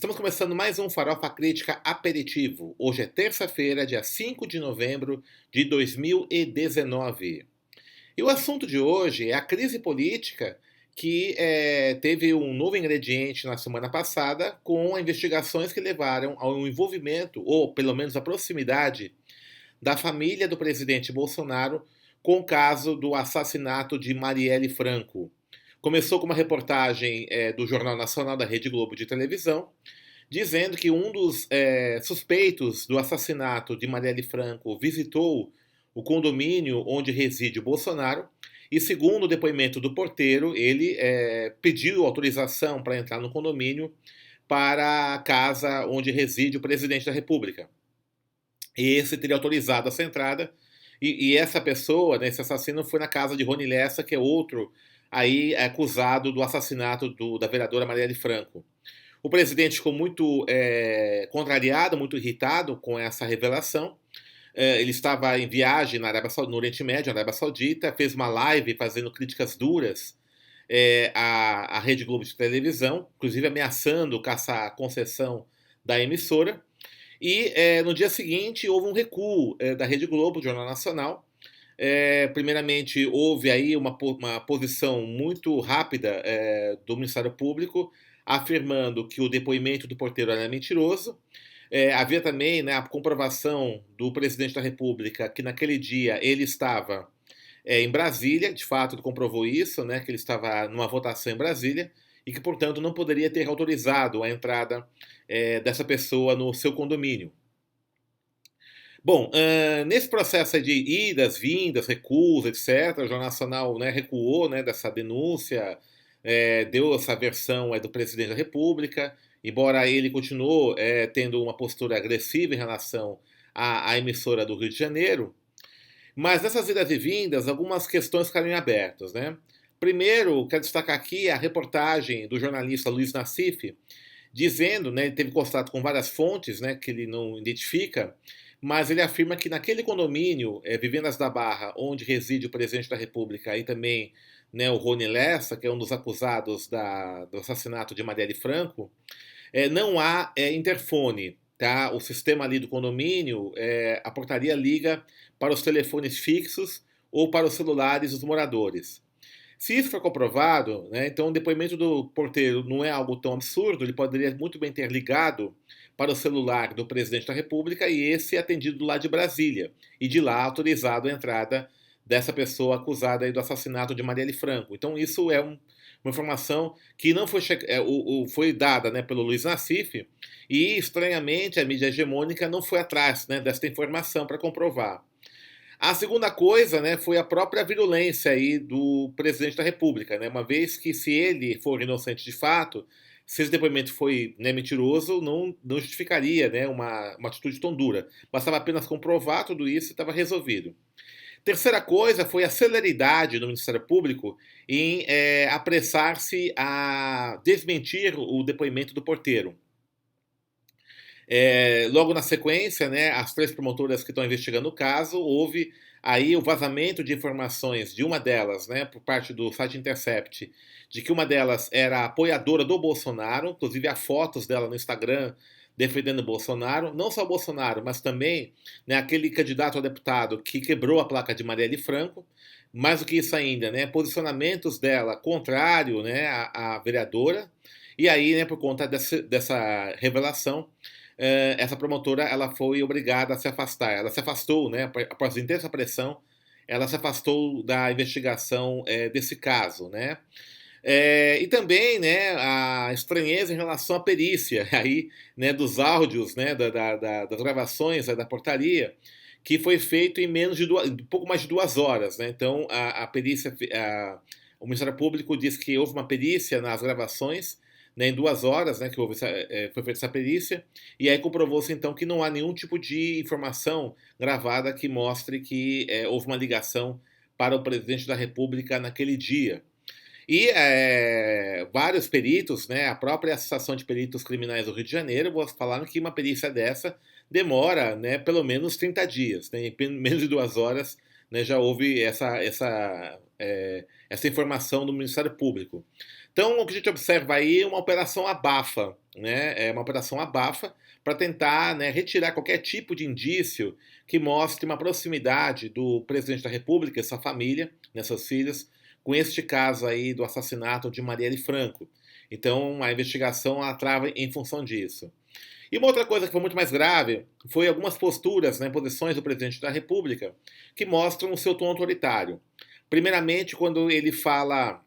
Estamos começando mais um Farofa Crítica Aperitivo. Hoje é terça-feira, dia 5 de novembro de 2019. E o assunto de hoje é a crise política que teve um novo ingrediente na semana passada com investigações que levaram ao envolvimento, ou pelo menos à proximidade, da família do presidente Bolsonaro com o caso do assassinato de Marielle Franco. Começou com uma reportagem do Jornal Nacional da Rede Globo de televisão, dizendo que um dos suspeitos do assassinato de Marielle Franco visitou o condomínio onde reside o Bolsonaro e, segundo o depoimento do porteiro, ele pediu autorização para entrar no condomínio para a casa onde reside o presidente da República. E esse teria autorizado essa entrada e essa pessoa, né, esse assassino, foi na casa de Rony Lessa, que é outro aí acusado do assassinato da vereadora Marielle Franco. O presidente ficou muito contrariado, muito irritado com essa revelação. Ele estava em viagem na no Oriente Médio, na Arábia Saudita, fez uma live fazendo críticas duras à Rede Globo de televisão, inclusive ameaçando caçar a concessão da emissora. E no dia seguinte houve um recuo da Rede Globo, do Jornal Nacional. Primeiramente, houve aí uma posição muito rápida do Ministério Público, afirmando que o depoimento do porteiro era mentiroso. Havia também, né, a comprovação do presidente da República que naquele dia ele estava em Brasília, de fato ele comprovou isso, né, que ele estava numa votação em Brasília e que, portanto, não poderia ter autorizado a entrada dessa pessoa no seu condomínio. Bom, nesse processo de idas, vindas, recuos, etc., o Jornal Nacional, né, recuou, né, dessa denúncia, deu essa versão do presidente da República, embora ele continuou tendo uma postura agressiva em relação à emissora do Rio de Janeiro. Mas nessas idas e vindas, algumas questões ficaram em abertas, né? Primeiro, quero destacar aqui a reportagem do jornalista Luiz Nassif, dizendo, né, ele teve contato com várias fontes, né, que ele não identifica, mas ele afirma que naquele condomínio, Vivendas da Barra, onde reside o presidente da República e também, né, o Rony Lessa, que é um dos acusados do assassinato de Marielle Franco, não há interfone. Tá? O sistema ali do condomínio, a portaria liga para os telefones fixos ou para os celulares dos moradores. Se isso for comprovado, né, então o depoimento do porteiro não é algo tão absurdo, ele poderia muito bem ter ligado para o celular do presidente da República e esse atendido lá de Brasília, e de lá autorizado a entrada dessa pessoa acusada aí do assassinato de Marielle Franco. Então isso é uma informação que não foi, foi dada, né, pelo Luiz Nassif, e estranhamente a mídia hegemônica não foi atrás, né, dessa informação para comprovar. A segunda coisa, né, foi a própria virulência aí do presidente da República, né, uma vez que se ele for inocente de fato, se esse depoimento foi, né, mentiroso, não justificaria, né, uma atitude tão dura. Bastava apenas comprovar tudo isso e estava resolvido. Terceira coisa foi a celeridade do Ministério Público em apressar-se a desmentir o depoimento do porteiro. Logo na sequência, né, as três promotoras que estão investigando o caso, houve aí o vazamento de informações de uma delas, né, por parte do site Intercept, de que uma delas era apoiadora do Bolsonaro, inclusive há fotos dela no Instagram defendendo o Bolsonaro, não só o Bolsonaro, mas também, né, aquele candidato a deputado que quebrou a placa de Marielle Franco. Mais do que isso ainda, né, posicionamentos dela contrário, né, à vereadora, e aí, né, por conta dessa revelação, essa promotora ela foi obrigada a se afastar. Ela se afastou, né, após intensa pressão, ela se afastou da investigação desse caso, né? E também, né, a estranheza em relação à perícia aí, né, dos áudios, né, das gravações da portaria, que foi feito em um pouco mais de 2 horas, né? Então a perícia, o Ministério Público diz que houve uma perícia nas gravações, né, em 2 horas, né, que foi feita essa perícia, e aí comprovou-se então que não há nenhum tipo de informação gravada que mostre que houve uma ligação para o presidente da República naquele dia. E vários peritos, né, a própria Associação de Peritos Criminais do Rio de Janeiro, falaram que uma perícia dessa demora, né, pelo menos 30 dias. Né, em menos de 2 horas, né, já houve essa informação do Ministério Público. Então, o que a gente observa aí é uma operação abafa, né? É uma operação abafa para tentar, né, retirar qualquer tipo de indício que mostre uma proximidade do presidente da República e sua família, né, seus filhos, com este caso aí do assassinato de Marielle Franco. Então, a investigação ela trava em função disso. E uma outra coisa que foi muito mais grave foi algumas posturas, né, posições do presidente da República que mostram o seu tom autoritário. Primeiramente, quando ele fala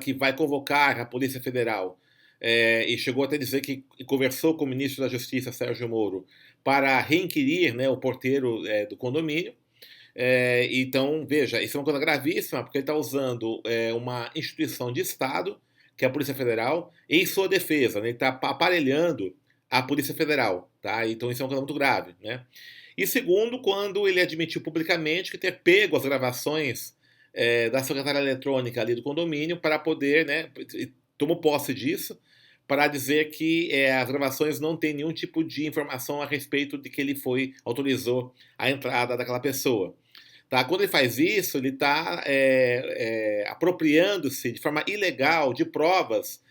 que vai convocar a Polícia Federal e chegou até a dizer que conversou com o ministro da Justiça, Sérgio Moro, para reinquirir, né, o porteiro do condomínio. Então, veja, isso é uma coisa gravíssima, porque ele está usando uma instituição de Estado, que é a Polícia Federal, em sua defesa, né? Ele está aparelhando a Polícia Federal. Tá? Então, isso é uma coisa muito grave. Né? E segundo, quando ele admitiu publicamente que ter pego as gravações da secretária eletrônica ali do condomínio para poder, né, tomou posse disso, para dizer que as gravações não têm nenhum tipo de informação a respeito de que ele autorizou a entrada daquela pessoa. Tá? Quando ele faz isso, ele está apropriando-se de forma ilegal de provas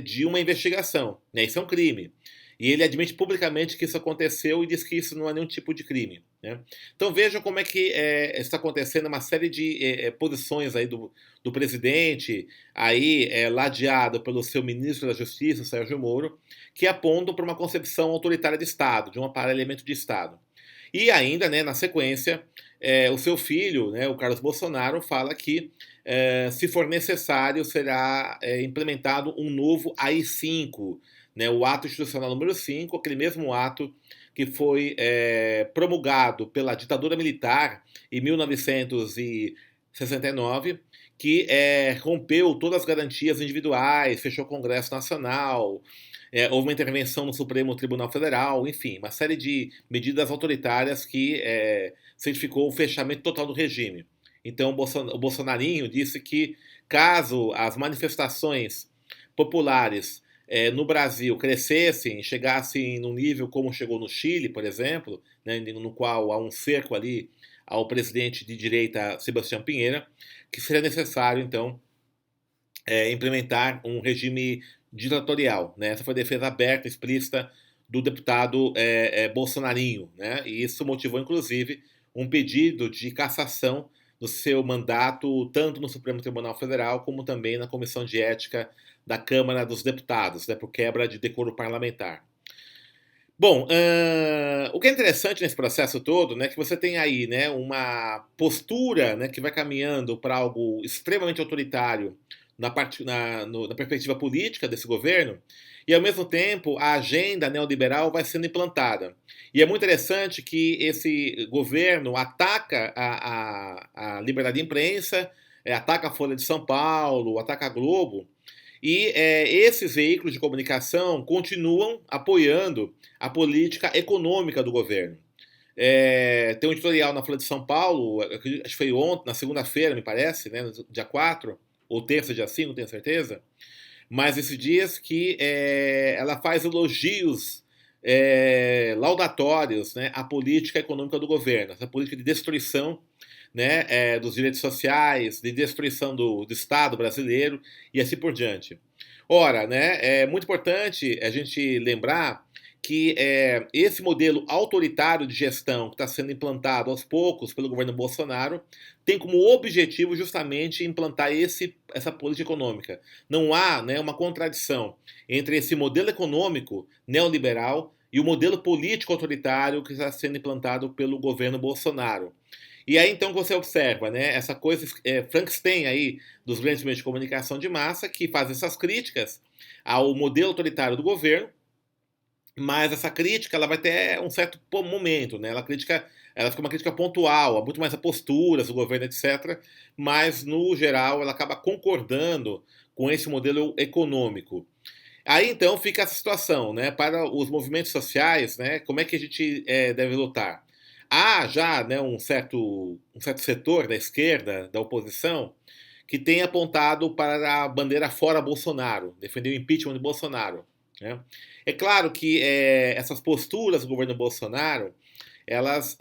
de uma investigação. Né? Isso é um crime. E ele admite publicamente que isso aconteceu e diz que isso não é nenhum tipo de crime. Né? Então vejam como é que está acontecendo uma série de posições aí do presidente, aí ladeado pelo seu ministro da Justiça, Sérgio Moro, que apontam para uma concepção autoritária de Estado, de um aparelhamento de Estado. E ainda, né, na sequência, o seu filho, né, o Carlos Bolsonaro, fala que, se for necessário, será implementado um novo AI-5, né, o ato institucional número 5, aquele mesmo ato que foi promulgado pela ditadura militar em 1969, que rompeu todas as garantias individuais, fechou o Congresso Nacional, houve uma intervenção no Supremo Tribunal Federal, enfim, uma série de medidas autoritárias que certificou o fechamento total do regime. Então, o Bolsonarinho disse que, caso as manifestações populares no Brasil crescessem, chegassem num nível como chegou no Chile, por exemplo, né, no qual há um cerco ali ao presidente de direita Sebastião Pinheira, que seria necessário, então, implementar um regime ditatorial. Né? Essa foi a defesa aberta, explícita do deputado Bolsonarinho. Né? E isso motivou, inclusive, um pedido de cassação do seu mandato, tanto no Supremo Tribunal Federal, como também na Comissão de Ética da Câmara dos Deputados, né, por quebra de decoro parlamentar. Bom, o que é interessante nesse processo todo, né, que você tem aí, né, uma postura, né, que vai caminhando para algo extremamente autoritário na perspectiva política desse governo, e ao mesmo tempo a agenda neoliberal vai sendo implantada. E é muito interessante que esse governo ataca a liberdade de imprensa, ataca a Folha de São Paulo, ataca a Globo, e esses veículos de comunicação continuam apoiando a política econômica do governo. Tem um editorial na Folha de São Paulo, acho que foi ontem, na segunda-feira, me parece, né, dia 4, ou terça, dia 5, não tenho certeza, mas esses dias que ela faz elogios laudatórios, né, à política econômica do governo, essa política de destruição, né, dos direitos sociais, de destruição do Estado brasileiro e assim por diante. Ora, né, é muito importante a gente lembrar que esse modelo autoritário de gestão que está sendo implantado aos poucos pelo governo Bolsonaro tem como objetivo justamente implantar essa política econômica. Não há, né, uma contradição entre esse modelo econômico neoliberal e o modelo político autoritário que está sendo implantado pelo governo Bolsonaro. E aí então você observa, né, essa coisa Frankenstein aí dos grandes meios de comunicação de massa que fazem essas críticas ao modelo autoritário do governo, mas essa crítica ela vai ter um certo momento, né? Ela fica uma crítica pontual, muito mais a posturas do governo, etc. Mas no geral ela acaba concordando com esse modelo econômico. Aí então fica essa situação, né? Para os movimentos sociais, né? Como é que a gente deve lutar? Há já, né, um certo setor da esquerda, da oposição, que tem apontado para a bandeira fora Bolsonaro, defender o impeachment de Bolsonaro. Né? É claro que essas posturas do governo Bolsonaro, elas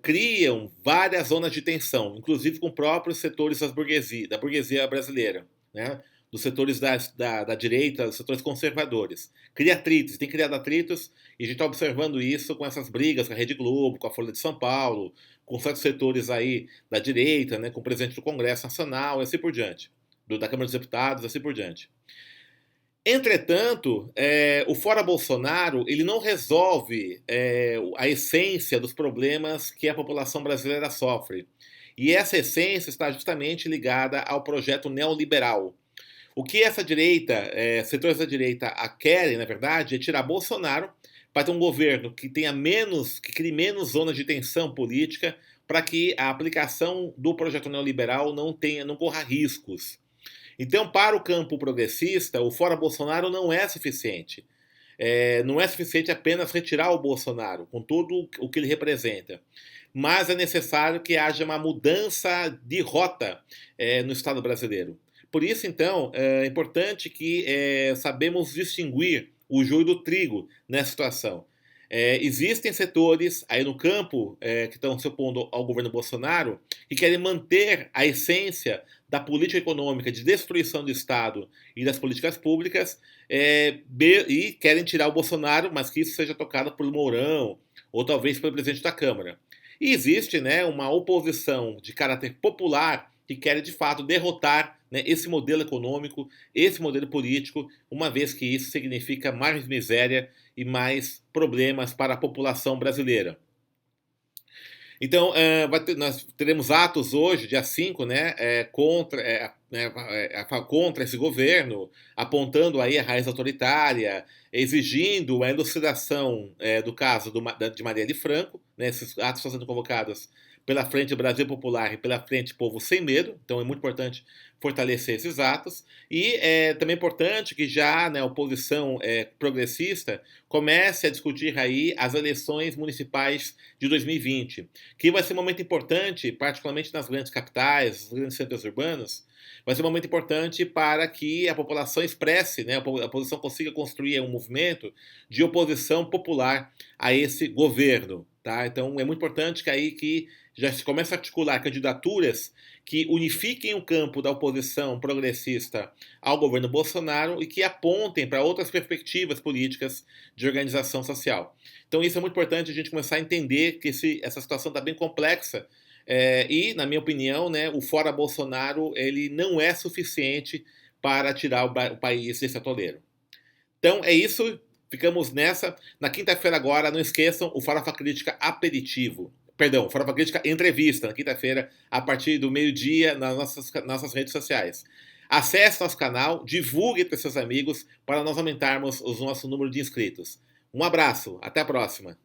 criam várias zonas de tensão, inclusive com próprios setores da burguesia brasileira. né, dos setores da direita, dos setores conservadores. Cria atritos, tem criado atritos, e a gente está observando isso com essas brigas com a Rede Globo, com a Folha de São Paulo, com certos setores aí da direita, né, com o presidente do Congresso Nacional, e assim por diante, da Câmara dos Deputados, assim por diante. Entretanto, o Fora Bolsonaro ele não resolve a essência dos problemas que a população brasileira sofre. E essa essência está justamente ligada ao projeto neoliberal. O que essa direita, setores da direita querem, na verdade, é tirar Bolsonaro para ter um governo que tenha menos, que crie menos zonas de tensão política, para que a aplicação do projeto neoliberal não corra riscos. Então, para o campo progressista, o fora Bolsonaro não é suficiente. Não é suficiente apenas retirar o Bolsonaro, com tudo o que ele representa. Mas é necessário que haja uma mudança de rota no Estado brasileiro. Por isso, então, é importante que sabemos distinguir o joio do trigo nessa situação. Existem setores aí no campo que estão se opondo ao governo Bolsonaro que querem manter a essência da política econômica de destruição do Estado e das políticas públicas e querem tirar o Bolsonaro, mas que isso seja tocado por Mourão ou talvez pelo presidente da Câmara. E existe, né, uma oposição de caráter popular que quer de fato derrotar, né, esse modelo econômico, esse modelo político, uma vez que isso significa mais miséria e mais problemas para a população brasileira. Então, nós teremos atos hoje, dia 5, né, contra esse governo, apontando aí a raiz autoritária, exigindo a elucidação do caso de Marielle Franco, né, esses atos estão sendo convocados pela Frente Brasil Popular e pela Frente Povo Sem Medo, então é muito importante fortalecer esses atos, e é também importante que já, né, a oposição progressista comece a discutir aí as eleições municipais de 2020, que vai ser um momento importante, particularmente nas grandes capitais, nos grandes centros urbanos, vai ser um momento importante para que a população expresse, né, a oposição consiga construir um movimento de oposição popular a esse governo. Tá? Então é muito importante que já se comece a articular candidaturas que unifiquem o campo da oposição progressista ao governo Bolsonaro e que apontem para outras perspectivas políticas de organização social. Então isso é muito importante a gente começar a entender que essa situação está bem complexa e, na minha opinião, né, o fora Bolsonaro ele não é suficiente para tirar o país desse atoleiro. Então é isso, ficamos nessa. Na quinta-feira agora, não esqueçam o Farofa Crítica Aperitivo. Perdão, Farofa Crítica Entrevista, na quinta-feira, a partir do meio-dia, nas nossas redes sociais. Acesse nosso canal, divulgue para seus amigos para nós aumentarmos o nosso número de inscritos. Um abraço, até a próxima.